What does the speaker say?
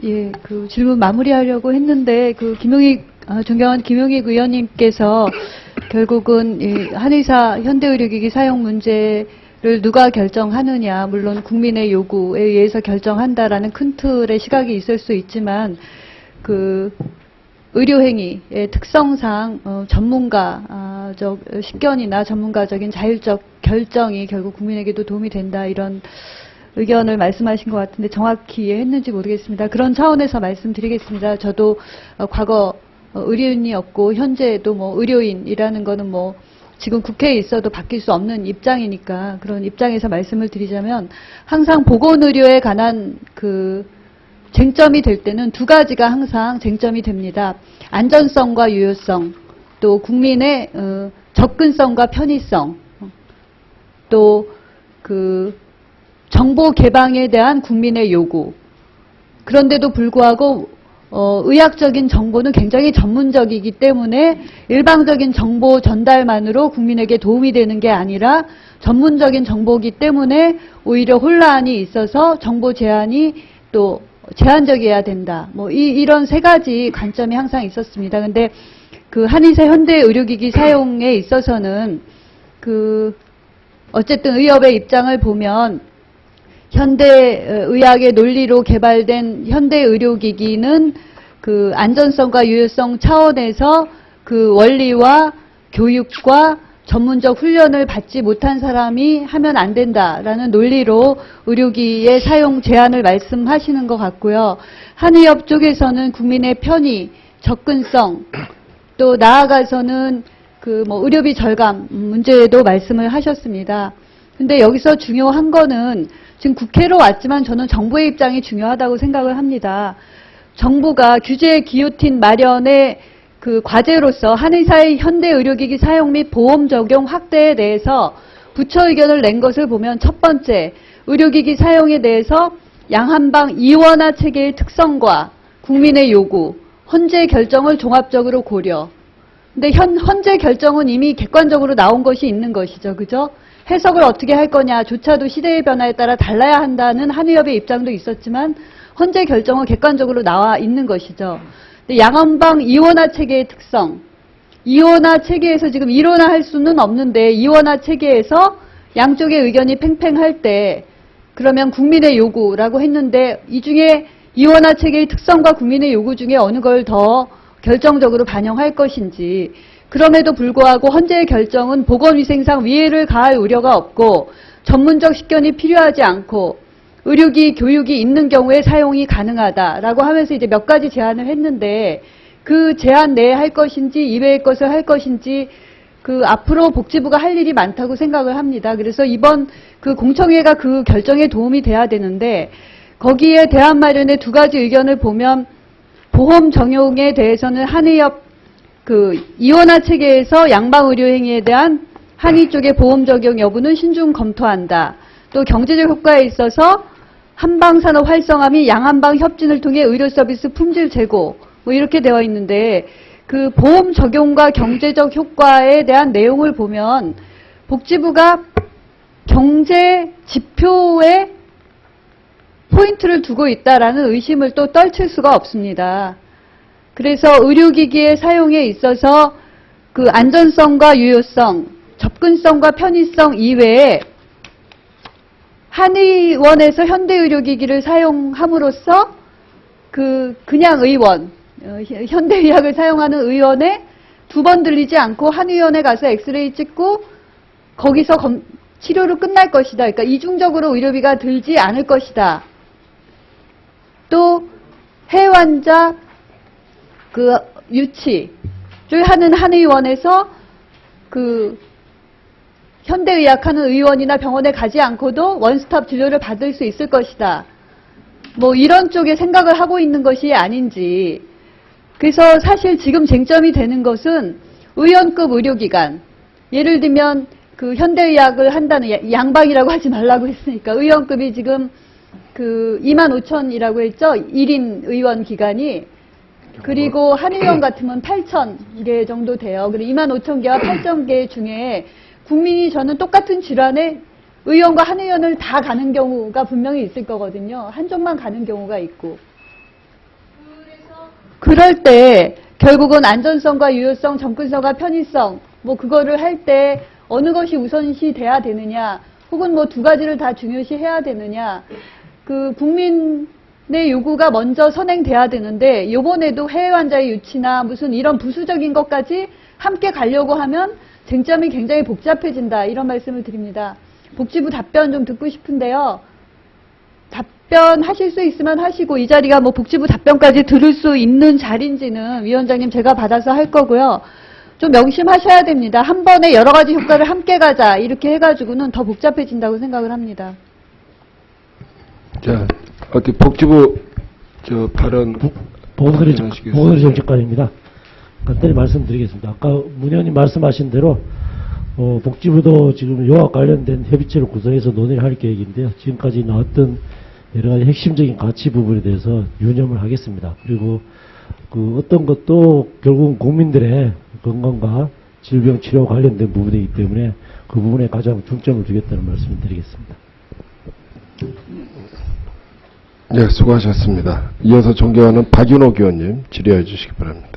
예, 그 질문 마무리하려고 했는데, 존경하는 김용익 의원님께서 결국은 이 한의사 현대의료기기 사용 문제를 누가 결정하느냐, 물론 국민의 요구에 의해서 결정한다라는 큰 틀의 시각이 있을 수 있지만, 의료행위의 특성상 전문가적 식견이나 전문가적인 자율적 결정이 결국 국민에게도 도움이 된다, 이런 의견을 말씀하신 것 같은데 정확히 이해했는지 모르겠습니다. 그런 차원에서 말씀드리겠습니다. 저도 과거 의료인이었고 현재도 뭐 의료인이라는 거는 뭐 지금 국회에 있어도 바뀔 수 없는 입장이니까 그런 입장에서 말씀을 드리자면 항상 보건의료에 관한 쟁점이 될 때는 두 가지가 항상 쟁점이 됩니다. 안전성과 유효성, 또 국민의 접근성과 편의성, 또 정보 개방에 대한 국민의 요구. 그런데도 불구하고 의학적인 정보는 굉장히 전문적이기 때문에 일방적인 정보 전달만으로 국민에게 도움이 되는 게 아니라 전문적인 정보이기 때문에 오히려 혼란이 있어서 정보 제한이 또 제한적이어야 된다. 뭐 이런 세 가지 관점이 항상 있었습니다. 근데 한의사 현대 의료기기 사용에 있어서는 어쨌든 의협의 입장을 보면 현대의학의 논리로 개발된 현대의료기기는 안전성과 유효성 차원에서 원리와 교육과 전문적 훈련을 받지 못한 사람이 하면 안 된다라는 논리로 의료기의 사용 제한을 말씀하시는 것 같고요. 한의협 쪽에서는 국민의 편의, 접근성, 또 나아가서는 의료비 절감 문제에도 말씀을 하셨습니다. 근데 여기서 중요한 거는 지금 국회로 왔지만 저는 정부의 입장이 중요하다고 생각을 합니다. 정부가 규제 기요틴 마련의 과제로서 한의사의 현대의료기기 사용 및 보험 적용 확대에 대해서 부처 의견을 낸 것을 보면 첫 번째, 의료기기 사용에 대해서 양한방 이원화 체계의 특성과 국민의 요구, 헌재 결정을 종합적으로 고려. 근데 헌재 결정은 이미 객관적으로 나온 것이 있는 것이죠. 그죠? 해석을 어떻게 할 거냐조차도 시대의 변화에 따라 달라야 한다는 한의협의 입장도 있었지만 헌재 결정은 객관적으로 나와 있는 것이죠. 양한방 이원화 체계의 특성, 이원화 체계에서 지금 일원화할 수는 없는데 이원화 체계에서 양쪽의 의견이 팽팽할 때 그러면 국민의 요구라고 했는데 이 중에 이원화 체계의 특성과 국민의 요구 중에 어느 걸 더 결정적으로 반영할 것인지, 그럼에도 불구하고 헌재의 결정은 보건위생상 위해를 가할 우려가 없고 전문적 식견이 필요하지 않고 의료기 교육이 있는 경우에 사용이 가능하다라고 하면서 이제 몇 가지 제안을 했는데 그 제안 내에 할 것인지 이외의 것을 할 것인지 앞으로 복지부가 할 일이 많다고 생각을 합니다. 그래서 이번 공청회가 결정에 도움이 돼야 되는데 거기에 대안 마련의 두 가지 의견을 보면 보험 적용에 대해서는 한의협 이원화 체계에서 양방의료 행위에 대한 한의 쪽의 보험 적용 여부는 신중 검토한다. 또 경제적 효과에 있어서 한방산업 활성화 및 양한방 협진을 통해 의료 서비스 품질 제고 뭐 이렇게 되어 있는데 보험 적용과 경제적 효과에 대한 내용을 보면 복지부가 경제 지표에 포인트를 두고 있다라는 의심을 또 떨칠 수가 없습니다. 그래서 의료기기의 사용에 있어서 안전성과 유효성, 접근성과 편의성 이외에 한의원에서 현대의료기기를 사용함으로써 그냥 의원, 현대의학을 사용하는 의원에 두 번 들리지 않고 한의원에 가서 엑스레이 찍고 거기서 치료로 끝날 것이다. 그러니까 이중적으로 의료비가 들지 않을 것이다. 또 해외환자 유치를 하는 한의원에서 현대의학하는 의원이나 병원에 가지 않고도 원스톱 진료를 받을 수 있을 것이다. 뭐 이런 쪽에 생각을 하고 있는 것이 아닌지. 그래서 사실 지금 쟁점이 되는 것은 의원급 의료기관. 예를 들면 현대의학을 한다는 양방이라고 하지 말라고 했으니까 의원급이 지금 25,000이라고 했죠. 1인 의원 기관이. 그리고 한의원 같으면 8,000개 정도 돼요. 그리고 25,000개와 8,000개 중에 국민이 저는 똑같은 질환에 의원과 한의원을 다 가는 경우가 분명히 있을 거거든요. 한쪽만 가는 경우가 있고. 그럴 때 결국은 안전성과 유효성, 접근성과 편의성 뭐 그거를 할 때 어느 것이 우선시 돼야 되느냐, 혹은 뭐 두 가지를 다 중요시 해야 되느냐, 그 국민의 요구가 먼저 선행돼야 되는데 이번에도 해외 환자의 유치나 무슨 이런 부수적인 것까지 함께 가려고 하면 쟁점이 굉장히 복잡해진다, 이런 말씀을 드립니다. 복지부 답변 좀 듣고 싶은데요. 답변하실 수 있으면 하시고, 이 자리가 뭐 복지부 답변까지 들을 수 있는 자리인지는 위원장님 제가 받아서 할 거고요. 좀 명심하셔야 됩니다. 한 번에 여러 가지 효과를 함께 가자 이렇게 해가지고는 더 복잡해진다고 생각을 합니다. 자, 어떻게 복지부 발언 보건소리 정책관입니다. 간단히 말씀드리겠습니다. 아까 문 의원님 말씀하신 대로 복지부도 지금 요와 관련된 협의체를 구성해서 논의를 할 계획인데요. 지금까지 나왔던 여러 가지 핵심적인 가치 부분에 대해서 유념을 하겠습니다. 그리고 그 어떤 것도 결국은 국민들의 건강과 질병 치료 관련된 부분이기 때문에 그 부분에 가장 중점을 두겠다는 말씀을 드리겠습니다. 네, 수고하셨습니다. 이어서 존경하는 박윤옥 의원님 질의해 주시기 바랍니다.